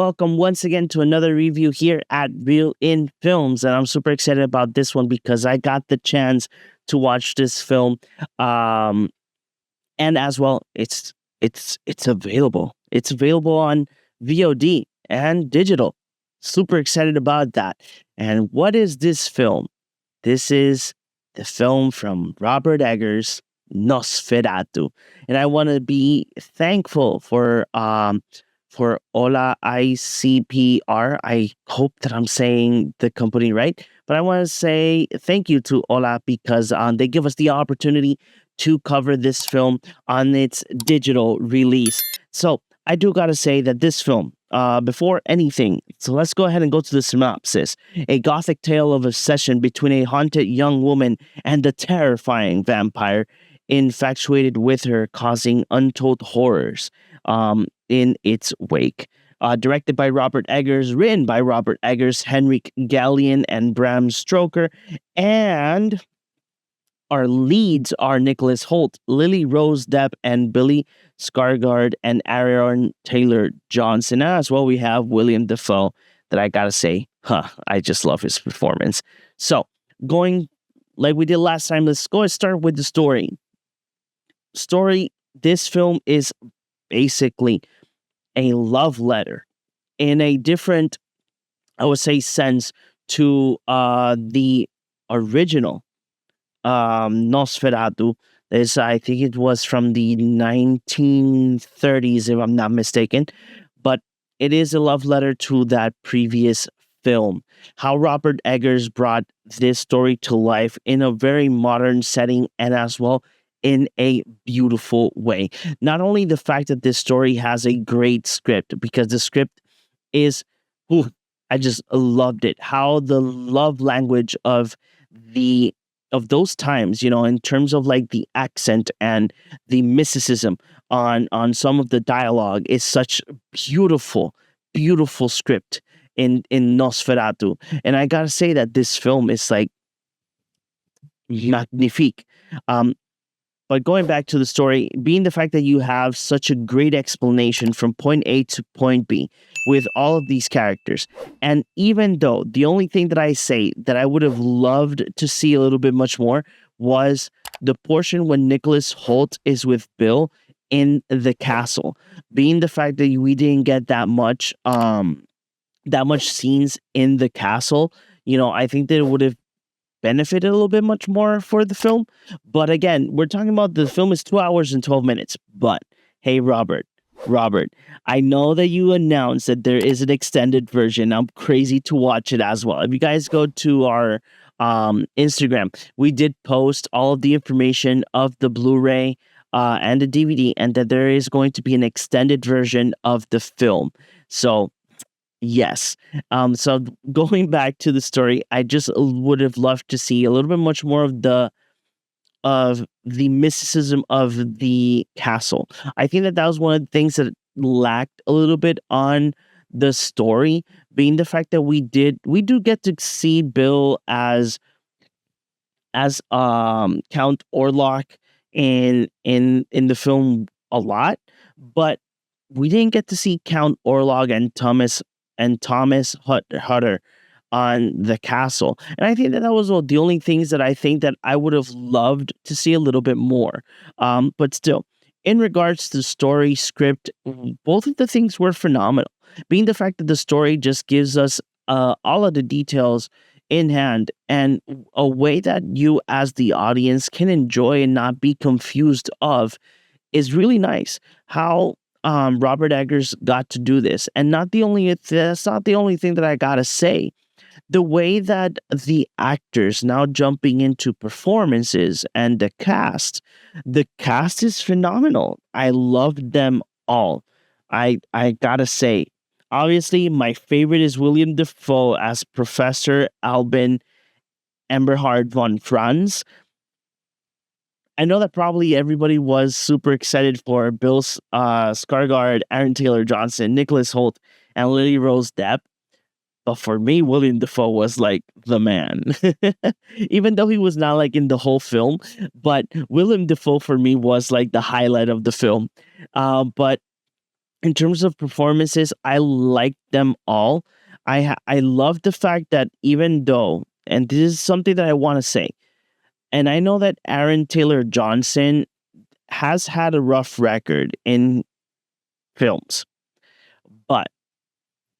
welcome once again to another review here at Real In Films. And I'm super excited about this one because I got the chance to watch this film. Um, and as well, it's available. It's available on VOD and digital. Super excited about that. And what is this film? This is the film from Robert Eggers, Nosferatu. And I want to be thankful for Ola ICPR. I hope that I'm saying the company right. But I want to say thank you to Ola because they give us the opportunity to cover this film on its digital release. So I do got to say that this film, before anything, so let's go ahead and go to the synopsis. A gothic tale of obsession between a haunted young woman and a terrifying vampire infatuated with her, causing untold horrors in its wake. Directed by Robert Eggers, written by Robert Eggers, Henrik Gallion, and Bram Stoker, and our leads are Nicholas Hoult, Lily Rose Depp, and Billy Skarsgård, and Aaron Taylor Johnson. As well, we have William Dafoe. That I gotta say, I just love his performance. So, going like we did last time, let's go and start with the story. This film is basically a love letter in a different, I would say, sense to the original Nosferatu. I think it was from the 1930s, if I'm not mistaken. But it is a love letter to that previous film. How Robert Eggers brought this story to life in a very modern setting and as well in a beautiful way. Not only the fact that this story has a great script, because the script is, I just loved it. How the love language of those times, in terms of like the accent and the mysticism on some of the dialogue is such beautiful, beautiful script in Nosferatu. And I gotta say that this film is like magnifique. But going back to the story, being the fact that you have such a great explanation from point A to point B with all of these characters. And even though the only thing that I say that I would have loved to see a little bit much more was the portion when Nicholas Hoult is with Bill in the castle. Being the fact that we didn't get that much scenes in the castle, I think that it would have benefited a little bit much more for the film. But again, we're talking about the film is 2 hours and 12 minutes. But hey, Robert, I know that you announced that there is an extended version. I'm crazy to watch it as well. If you guys go to our Instagram, we did post all of the information of the Blu-ray and the DVD, and that there is going to be an extended version of the film. So yes. So going back to the story, I just would have loved to see a little bit much more of the mysticism of the castle. I think that was one of the things that lacked a little bit on the story, being the fact that we do get to see Bill as Count Orlok in the film a lot, but we didn't get to see Count Orlok and Thomas Hutter on the castle. And I think that was the only things that I think that I would have loved to see a little bit more. But still, in regards to story, script, both of the things were phenomenal. Being the fact that the story just gives us all of the details in hand and a way that you as the audience can enjoy and not be confused of is really nice. How Robert Eggers got to do this, and that's not the only thing that I gotta say. The way that the actors now jumping into performances and the cast is phenomenal. I loved them all. I gotta say, obviously, my favorite is William Dafoe as Professor Albin Eberhard von Franz. I know that probably everybody was super excited for Bill Skarsgård, Aaron Taylor Johnson, Nicholas Hoult, and Lily Rose Depp. But for me, William Dafoe was like the man. Even though he was not like in the whole film, but William Dafoe for me was like the highlight of the film. But In terms of performances, I like them all. I love the fact that even though, and this is something that I want to say, and I know that Aaron Taylor Johnson has had a rough record in films, but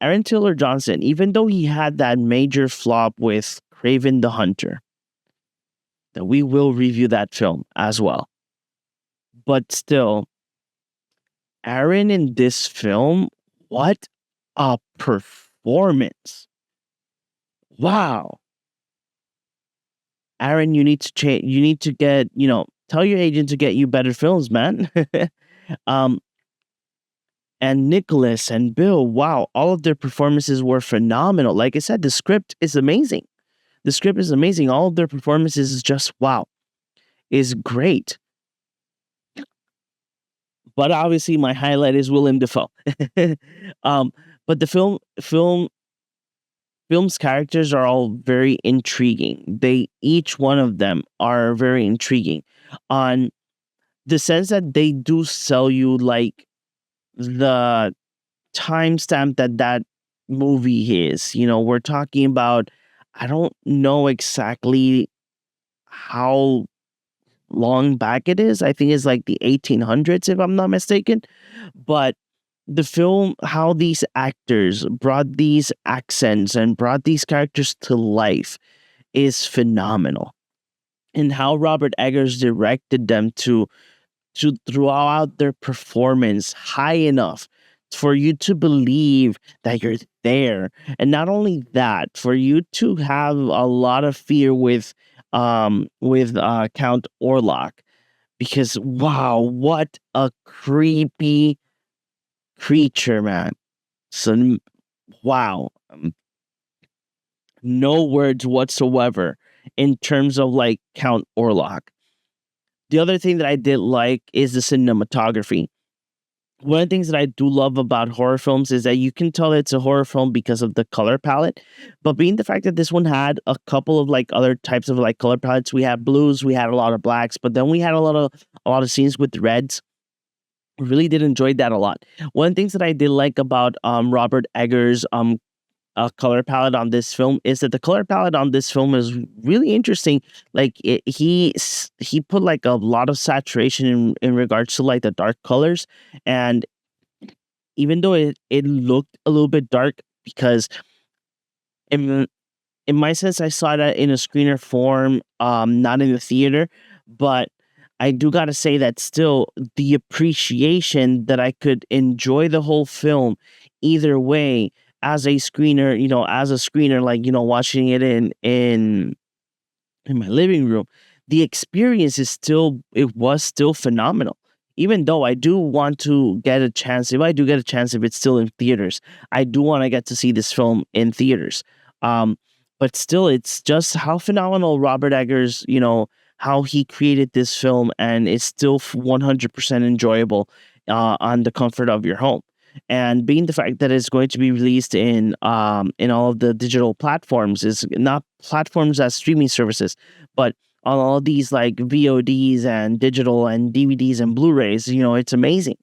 Aaron Taylor Johnson, even though he had that major flop with Craven the Hunter, that we will review that film as well, but still, Aaron in this film, what a performance! Wow. Aaron, you need to change. You need to get, tell your agent to get you better films, man. um, and Nicholas and Bill, wow, all of their performances were phenomenal. Like I said, the script is amazing. The script is amazing. All of their performances is just wow, is great. But obviously, my highlight is Willem Dafoe. um, but the film's characters are all very intriguing. They each one of them are very intriguing on the sense that they do sell you like the timestamp that movie is. We're talking about, I don't know exactly how long back it is. I think it's like the 1800s, if I'm not mistaken. But the film, how these actors brought these accents and brought these characters to life is phenomenal. And how Robert Eggers directed them to throughout their performance high enough for you to believe that you're there. And not only that, for you to have a lot of fear with Count Orlok, because wow, what a creepy creature, man. So wow, no words whatsoever in terms of like Count Orlok. The other thing that I did like is the cinematography. One of the things that I do love about horror films is that you can tell it's a horror film because of the color palette. But being the fact that this one had a couple of like other types of like color palettes, we had blues, we had a lot of blacks, but then we had a lot of scenes with reds. Really did enjoy that a lot. One of the things that I did like about Robert Eggers' color palette on this film is that the color palette on this film is really interesting. Like he put like a lot of saturation in regards to like the dark colors, and even though it looked a little bit dark because in in my sense I saw that in a screener form, not in the theater, but I do gotta say that still the appreciation that I could enjoy the whole film either way as a screener, like, watching it in my living room, the experience it was still phenomenal. Even though I do want to get a chance, if I do get a chance, if it's still in theaters, I do want to get to see this film in theaters. Um, but still, it's just how phenomenal Robert Eggers, how he created this film, and it's still 100% enjoyable on the comfort of your home. And being the fact that it's going to be released in all of the digital platforms, is not platforms as streaming services, but on all these like VODs and digital and DVDs and Blu-rays, it's amazing.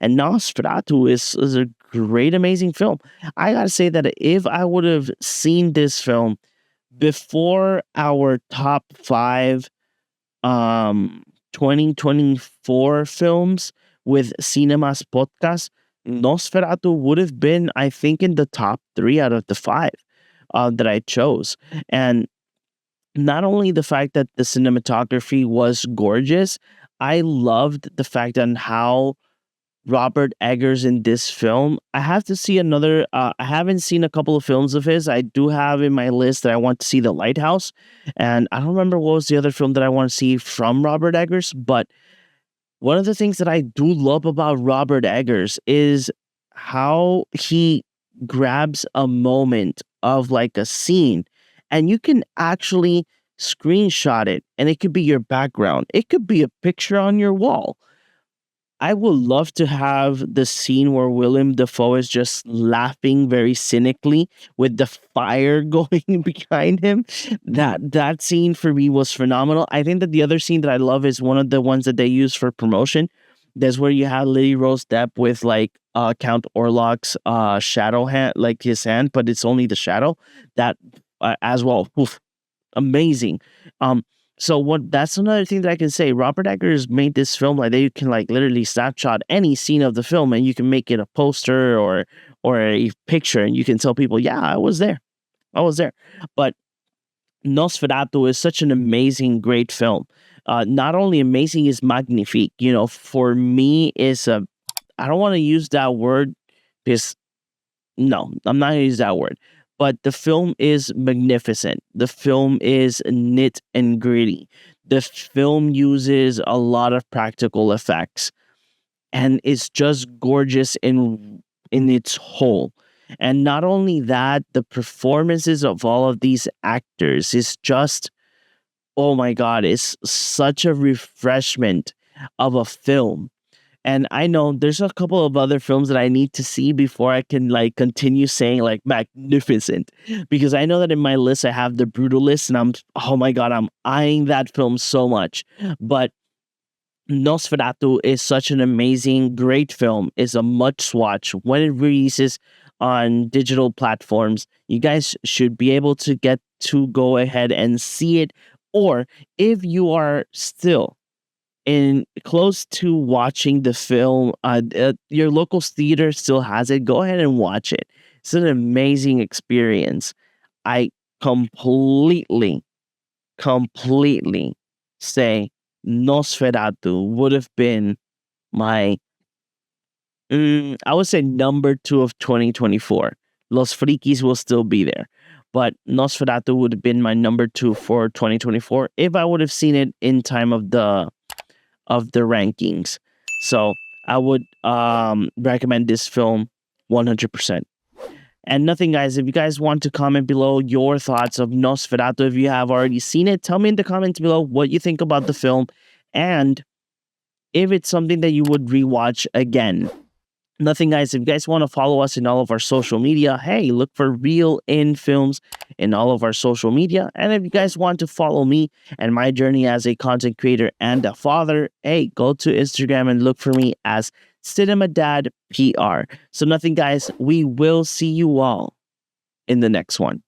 And Nosferatu is a great, amazing film. I gotta say that if I would have seen this film before our top five 2024 films with Cinema's podcast, Nosferatu would have been, I think, in the top three out of the five that I chose. And not only the fact that the cinematography was gorgeous, I loved the fact on how Robert Eggers in this film. I have to see another. I haven't seen a couple of films of his. I do have in my list that I want to see The Lighthouse, and I don't remember what was the other film that I want to see from Robert Eggers. But one of the things that I do love about Robert Eggers is how he grabs a moment of like a scene, and you can actually screenshot it, and it could be your background. It could be a picture on your wall. I would love to have the scene where Willem Dafoe is just laughing very cynically with the fire going behind him. That scene for me was phenomenal. I think that the other scene that I love is one of the ones that they use for promotion. That's where you have Lily Rose Depp with like Count Orlok's shadow hand, like his hand, but it's only the shadow that as well. Oof, amazing. Um, so what? That's another thing that I can say. Robert Eggers made this film like that you can like literally snapshot any scene of the film and you can make it a poster or a picture and you can tell people, yeah, I was there. I was there. But Nosferatu is such an amazing, great film. Not only amazing, is magnifique. You know, for me, is a. I don't want to use that word because no, I'm not gonna use that word. But the film is magnificent. The film is knit and gritty. The film uses a lot of practical effects and it's just gorgeous in its whole. And not only that, the performances of all of these actors is just, oh my god, it's such a refreshment of a film. And I know there's a couple of other films that I need to see before I can like continue saying like magnificent. Because I know that in my list I have the brutalist and I'm, oh my god, I'm eyeing that film so much. But Nosferatu is such an amazing, great film. It's a must watch when it releases on digital platforms. You guys should be able to get to go ahead and see it. Or if you are still in close to watching the film, your local theater still has it, go ahead and watch it. It's an amazing experience. I completely, completely say Nosferatu would have been my, I would say number two of 2024. Los Frikis will still be there. But Nosferatu would have been my number two for 2024 if I would have seen it in time of the rankings. So I would recommend this film 100%. And nothing, guys. If you guys want to comment below your thoughts of Nosferatu, if you have already seen it, tell me in the comments below what you think about the film and if it's something that you would rewatch again. Nothing, guys. If you guys want to follow us in all of our social media, hey, look for Real In Films in all of our social media. And if you guys want to follow me and my journey as a content creator and a father, hey, go to Instagram and look for me as CinemaDadPR. So nothing, guys. We will see you all in the next one.